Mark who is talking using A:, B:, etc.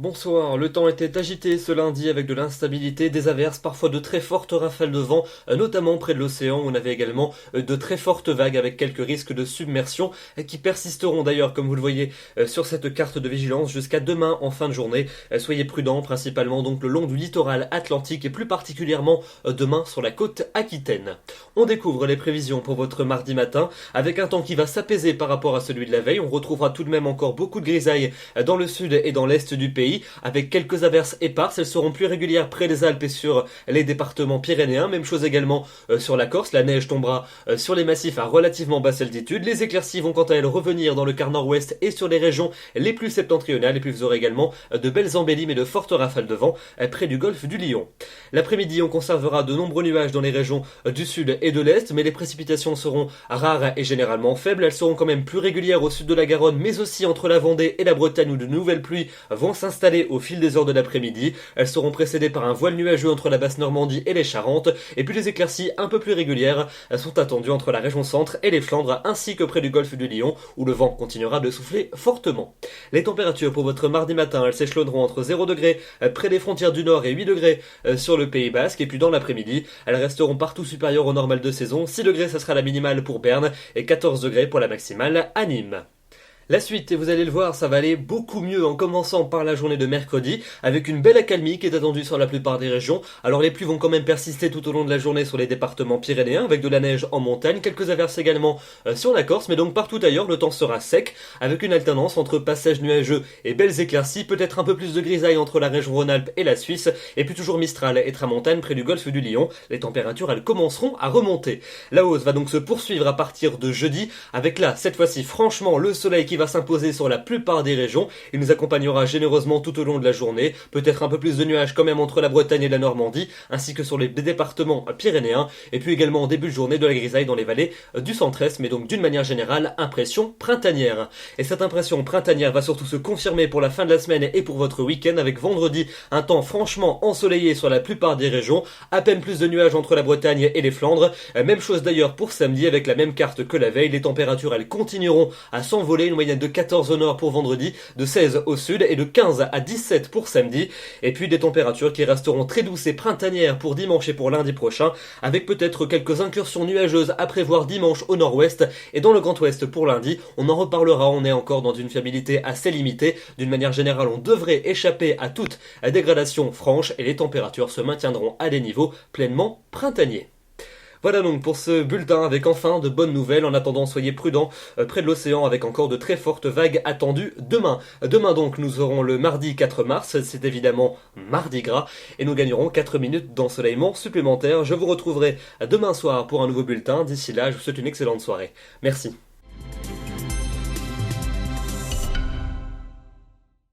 A: Bonsoir, le temps était agité ce lundi avec de l'instabilité, des averses, parfois de très fortes rafales de vent, notamment près de l'océan où on avait également de très fortes vagues avec quelques risques de submersion qui persisteront d'ailleurs comme vous le voyez sur cette carte de vigilance jusqu'à demain en fin de journée. Soyez prudents principalement donc le long du littoral atlantique et plus particulièrement demain sur la côte aquitaine. On découvre les prévisions pour votre mardi matin avec un temps qui va s'apaiser par rapport à celui de la veille. On retrouvera tout de même encore beaucoup de grisailles dans le sud et dans l'est du pays, avec quelques averses éparses. Elles seront plus régulières près des Alpes et sur les départements pyrénéens. Même chose également sur la Corse. La neige tombera sur les massifs à relativement basse altitude. Les éclaircies vont quant à elles revenir dans le quart nord-ouest et sur les régions les plus septentrionales. Et puis vous aurez également de belles embellies mais de fortes rafales de vent près du golfe du Lion. L'après-midi, on conservera de nombreux nuages dans les régions du sud et de l'est, mais les précipitations seront rares et généralement faibles. Elles seront quand même plus régulières au sud de la Garonne, mais aussi entre la Vendée et la Bretagne où de nouvelles pluies vont s'installer au fil des heures de l'après-midi. Elles seront précédées par un voile nuageux entre la basse Normandie et les Charentes, et puis les éclaircies un peu plus régulières sont attendues entre la région centre et les Flandres, ainsi que près du golfe du Lion, où le vent continuera de souffler fortement. Les températures pour votre mardi matin, elles s'échelonneront entre 0 degrés près des frontières du nord et 8 degrés sur le Pays Basque, et puis dans l'après-midi, elles resteront partout supérieures au normal de saison. 6 degrés, ça sera la minimale pour Berne, et 14 degrés pour la maximale à Nîmes. La suite, et vous allez le voir, ça va aller beaucoup mieux en commençant par la journée de mercredi, avec une belle accalmie qui est attendue sur la plupart des régions. Alors les pluies vont quand même persister tout au long de la journée sur les départements pyrénéens, avec de la neige en montagne, quelques averses également sur la Corse, mais donc partout ailleurs, le temps sera sec, avec une alternance entre passages nuageux et belles éclaircies, peut-être un peu plus de grisaille entre la région Rhône-Alpes et la Suisse, et puis toujours Mistral et Tramontane près du golfe du Lion. Les températures, elles commenceront à remonter. La hausse va donc se poursuivre à partir de jeudi, avec là, cette fois-ci, franchement, le soleil qui va s'imposer sur la plupart des régions. Il nous accompagnera généreusement tout au long de la journée, peut-être un peu plus de nuages quand même entre la Bretagne et la Normandie, ainsi que sur les départements pyrénéens, et puis également en début de journée de la grisaille dans les vallées du centre-est, mais donc d'une manière générale, impression printanière. Et cette impression printanière va surtout se confirmer pour la fin de la semaine et pour votre week-end, avec vendredi un temps franchement ensoleillé sur la plupart des régions, à peine plus de nuages entre la Bretagne et les Flandres. Même chose d'ailleurs pour samedi avec la même carte que la veille. Les températures elles continueront à s'envoler, une moyenne de 14 au nord pour vendredi, de 16 au sud et de 15 à 17 pour samedi. Et puis des températures qui resteront très douces et printanières pour dimanche et pour lundi prochain, avec peut-être quelques incursions nuageuses à prévoir dimanche au nord-ouest et dans le Grand Ouest pour lundi. On en reparlera, on est encore dans une fiabilité assez limitée. D'une manière générale, on devrait échapper à toute dégradation franche et les températures se maintiendront à des niveaux pleinement printaniers. Voilà donc pour ce bulletin avec enfin de bonnes nouvelles. En attendant, soyez prudents près de l'océan avec encore de très fortes vagues attendues demain. Demain donc, nous aurons le mardi 4 mars, c'est évidemment mardi gras, et nous gagnerons 4 minutes d'ensoleillement supplémentaire. Je vous retrouverai demain soir pour un nouveau bulletin. D'ici là, je vous souhaite une excellente soirée. Merci.